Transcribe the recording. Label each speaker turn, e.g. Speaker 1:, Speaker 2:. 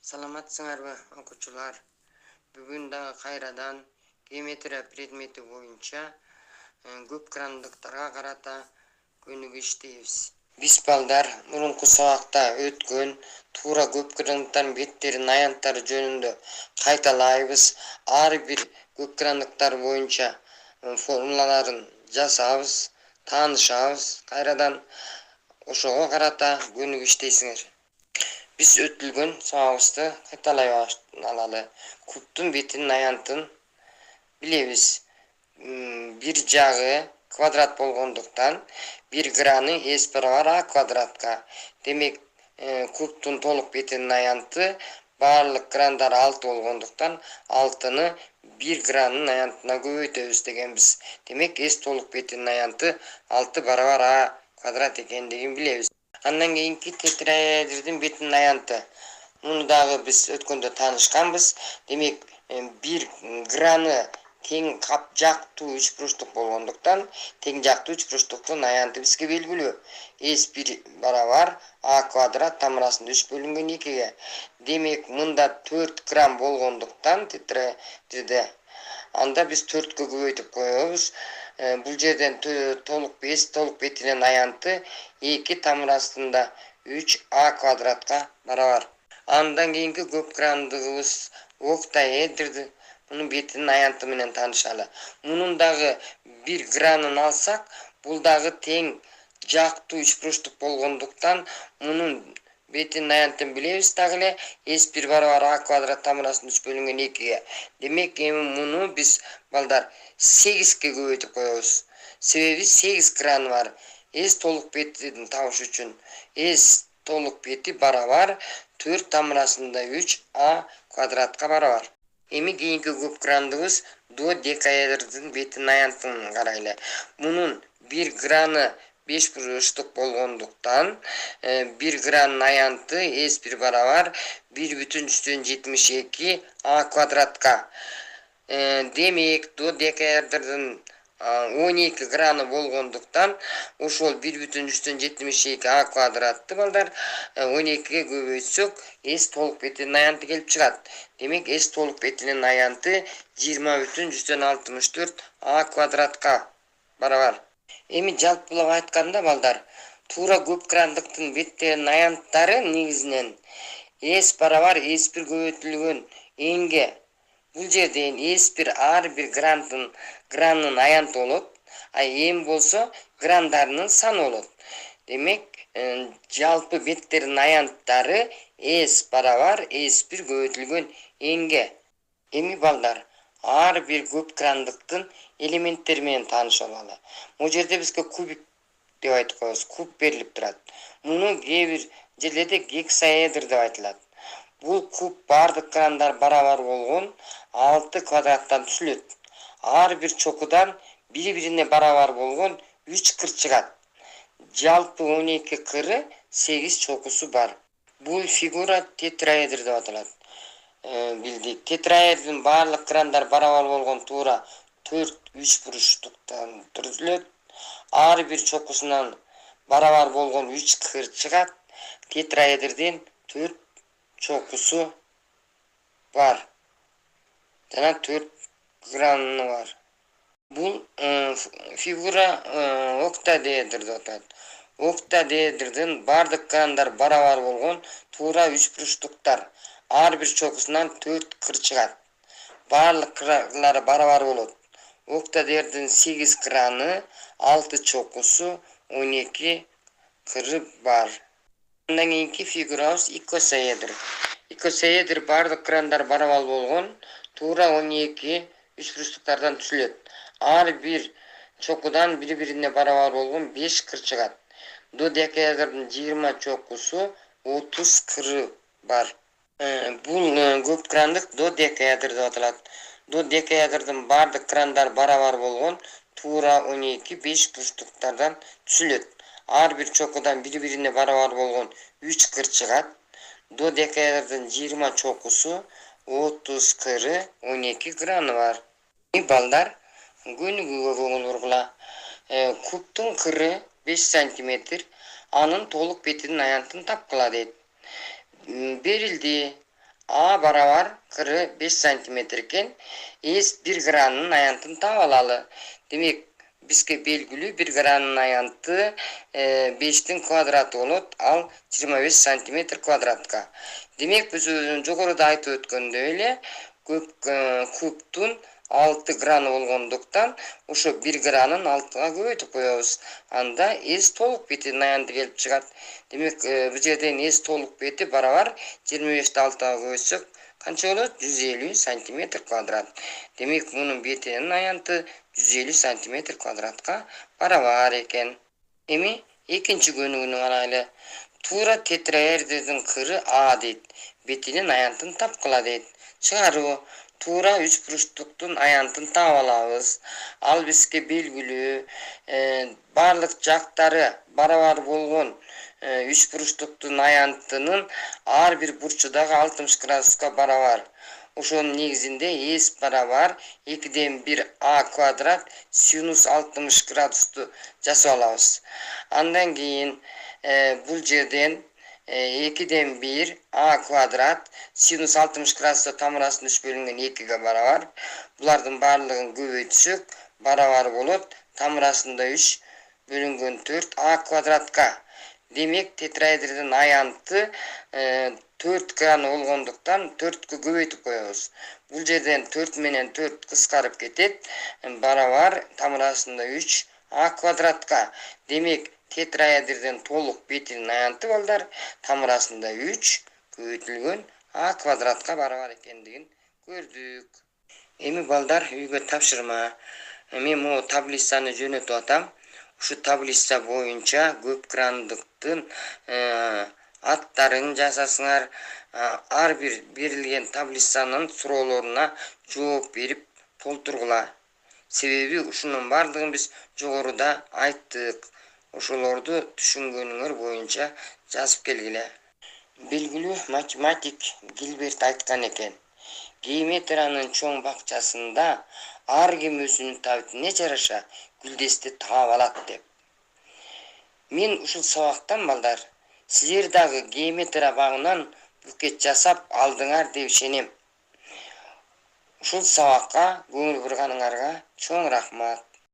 Speaker 1: Саламатсыңарбы окуучулар? Бүгүн дагы кайрадан геометрия предмети боюнча көп крандыктарга карата көнүгүү иштейбиз. Биз балдар мурунку сабакта өткөн туура көп крандыктардын беттеринин аянттары жөнүндө кайталайбыз. Ар бир көп крандыктар боюнча формулаларын жасабыз, таанышабыз. Кайрадан ошого карата көнүгүү иштейсиңер. Biz өтүлгөн сабагыбызды кайталай алалы. Кубтун бетинин аянтын билебиз. Бир жагы квадрат болгондуктан 1 граны s барабар a квадратка. Демек, кубтун толук бетинин аянты барлык грандар 6 болгондуктан 6-ны 1 гранын аянтына көбөйтөбүз дегенбиз. Демек, s толук бетинин аянты 6 барабар a квадрат экендигин билебиз. Андан кийинки тетраэдрдин бетинин аянты. Муну дагы биз өткөндө таанышканбыз. Демек, 1 граны тең кап жактуу үч буручтук болгондуктан тең жактуу үч буручтуктун аянты бизге белгилүү. S1 барабар a квадрат тамырасында 3 бөлүнгөн 2-ге. Демек, мында 4 грамм болгондуктан тетраэдрде анда биз 4кө көбөйтүп коебуз. Бул жерден толук бетинин аянты 2 тамырасында 3a квадратка барабар. Андан кийинки көп крандыгыбыз октаэдрди. Мунун бетинин аянты менен таанышалы. Мунун дагы 1 гранын алсак, бул дагы тең жактуу үч буручтук болгондуктан мунун бетинин аянтын билебиз дагы эле. S1 барабар a квадрат тамырасында 3 бөлүнгөн 2-ге. Демек, эми муну биз балдар 8ке көбөйтүп коебуз. Себеби 8 граны бар. S толук бетин табыш үчүн S толук бети барабар 4 тамырасында 3a квадратка барабар. Эми кийинки көп крандыбыз додекаэдрдин бетинин аянтын карайлы. Мунун 1 граны 5 буручтук болгондуктан 1 гранын аянты S1 барабар 1,72 a квадратка. Демек, додекаэдрдин 12 граны болгондуктан ошол 1,72 a квадратты балдар 12ге көбөйтсөк S толук бетинин аянты келип чыгат. Демек, S толук бетинин аянты 20,64 a квадратка барабар. Эми жалпылап айтканда балдар, туура көп крандыктын беттеринин аянттары негизинен S барабар S1 көбөйтүлгөн энге. Бул жерден S1 ар бир гранын аянты болот, а эм болсо грандарынын саны болот. Демек, жалпы беттердин аянттары S барабар S1 көбөйтүлгөн энге. Эми балдар, ар бир көп крандыктын элементтери менен тааныша алалы. Бул жерде бизге кубик деп айтып коебуз, куб берилип турат. Муну кээ бир жерлерде гексаэдр деп айтылат. Бул куб бардык крандар барабар болгон 6 квадраттан түзүлөт. Ар бир чокудан бири-бирине барабар болгон 3 кыр чыгат. Жалпы 12 кыры 8 чокусу бар. Бул фигура тетраэдр деп аталат. Билдик. Тетраэдрдин барлык крандар барабар болгон туура 4 үч буручтуктан түзүлөт. Ар бир чокусунан барабар болгон 3 кыр чыгат. Тетраэдрдин 4 чокусу бар. Жана 4 граны бар. Бул фигура октаэдр деп аталат. Октаэдрдин бардык крандар барабар болгон туура үч буручтуктар. Ар бир чокусунан 4 кыр чыгат. Барлык кырлары барабар болот. Октаэдрдин 8 краны, 6 чокусу, 12 кыры бар. Андан кийинки фигурабыз икосаэдр. Икосаэдр бардык крандар барабар болгон туура 12 үч буручтуктардан түзүлөт. Ар бир чокудан бири-бирине барабар болгон 5 кыр чыгат. Додекаэдрдин 20 чокусу, 30 кыры бар. Бул көп крандык додекаэдр деп аталат. Додекаэдрдин бардык крандар барабар болгон туура 12 5 буручтуктардан түзүлөт. Ар бир чокудан бири-бирине барабар болгон 3 кыр чыгат. Додекаэдрдин 20 чокусу, 30 кыры, 12 граны бар. Балдар, көнүгүүгө көңүл бургула. Кубтун кыры 5 см, анын толук бетинин аянтын тапкыла дейт. Берилди. A барабар кыры 5 сантиметр экен. Эс 1 гранын аянтын таап алалы. Демек, бизге белгилүү 1 гранын аянты 5-тин квадраты болот, ал 25 сантиметр квадратка. Демек, биз жогоруда айтып өткөндөй эле кубтун 6 граны болгондуктан ошо 1 гранын 6га көбөйтүп коебуз. Анда эс толук бетинин аянты келип чыгат. Демек, бул жерден эс толук бети барабар 25-ти 6га көбөйтсөк канча болот? 150 сантиметр квадрат. Демек, мунун бетинин аянты 150 сантиметр квадратка барабар экен. Эми экинчи көнүгүнү карайлы. Туура тетраэдрдин кыры А дейт. Бетинин аянтын тапкыла дейт. Чыгаруу. Туура 3 бурчтуктун аянтын таап алабыз. Ал бизге белгилүү. Барлык жактары барабар болгон 3 бурчтуктун аянтынын ар бир бурчу дагы 60 градуска барабар. Ошонун негизинде эс барабар 2/1 А квадрат синус 60 градусту жасап алабыз. Андан кийин бул жерден 2/1 А квадрат синус 60 градуста тамырасында 3 бөлүнгөн 2ге барабар. Булардын барлыгын көбөйтсөк барабар болот тамырасында 3 бөлүнгөн 4 А квадратка. Демек, тетраэдрдин аянты 4 граны болгондуктан 4кө көбөйтүп коебуз. Бул жерден 4 менен 4 кыскарып кетет. Барабар тамырасында 3 А квадратка. Демек, тетраэдрдин толук бетинин аянты балдар тамырасында 3 көбөйтүлгөн А квадратка барабар экендигин көрдүк. Эми балдар үйгө тапшырма. Мен могу таблицаны жөнөтүп атам. Ушу таблица боюнча көп крандыктын аттарын жасасыңар. Ар бир берилген таблицанын суроолоруна жооп берип толтургула. Себеби ушунун бардыгын биз жогоруда айттык. Ошолорду түшүнгөнүңөр боюнча жазып келгиле. Белгилүү математик Гилберт айткан экен. Геометриянын чоң бакчасында ар ким өзүнүн табитине жараша гүлдести таап алат деп. Мен ушул сабактан балдар силер дагы геометрия багынан букет жасап алдыңар деп ишенем. Ушул сабакка көңүл бурганыңарга чоң рахмат.